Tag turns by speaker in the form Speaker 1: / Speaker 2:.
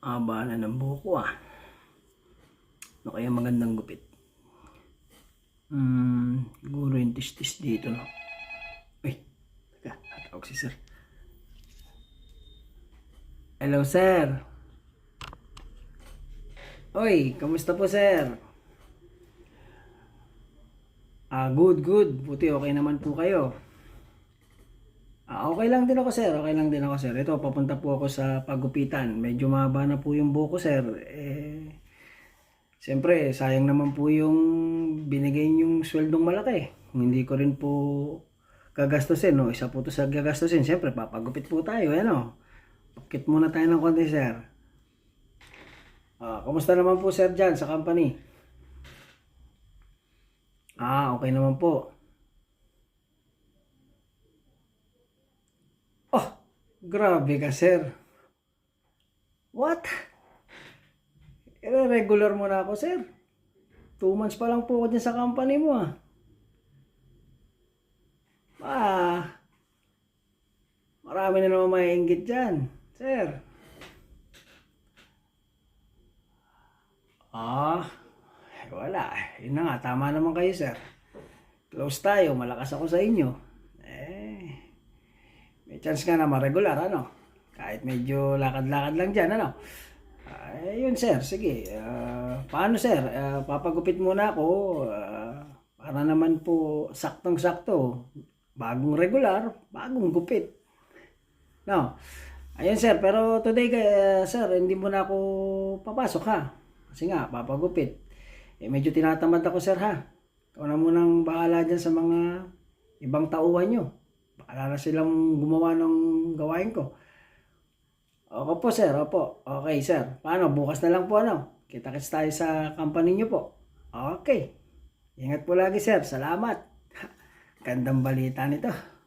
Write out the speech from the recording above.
Speaker 1: Haba na ng buhok ah. Ano kaya magandang gupit? Siguro yung tistis dito, no? Uy, teka, natawag si sir. Hello, sir. Uy, kamusta po, sir? Good. Buti okay naman po kayo. Okay lang din ako, sir. Okay lang din ako, sir. Ito, papunta po ako sa pagupitan. Medyo mahaba na po yung buhok ko, sir. Siyempre, sayang naman po yung binigay yung sweldong malaki. Hindi ko rin po gagastusin, no? Isa po to sa gagastusin. Siyempre, papagupit po tayo, ano? Pakit muna tayo ng konti, sir. Kumusta naman po, sir, dyan sa company? Okay naman po. Oh, grabe ka, sir. What? Regular mo na ako, sir. 2 months pa lang po ako dyan sa company mo, ah. Marami na naman maiinggit dyan, sir. Wala. Yun na nga, tama naman kayo, sir. Close tayo, malakas ako sa inyo. May chance nga na ma-regular, ano? Kahit medyo lakad-lakad lang dyan, ano? Yun, sir, sige. Paano, sir? Papagupit muna ako. Para naman po saktong-sakto. Bagong regular, bagong gupit. No? Ayun, sir. Pero today, sir, hindi mo na ako papasok, ha? Kasi nga, papagupit. Medyo tinatamad ako, sir, ha? Ikaw na munang bahala dyan sa mga ibang tauhan nyo. Bahala na silang gumawa ng gawain ko. Opo po, sir. Opo. Okay, sir. Paano? Bukas na lang po, ano? Kita-kits tayo sa company nyo po. Okay. Ingat po lagi, sir. Salamat. Gandang balita nito.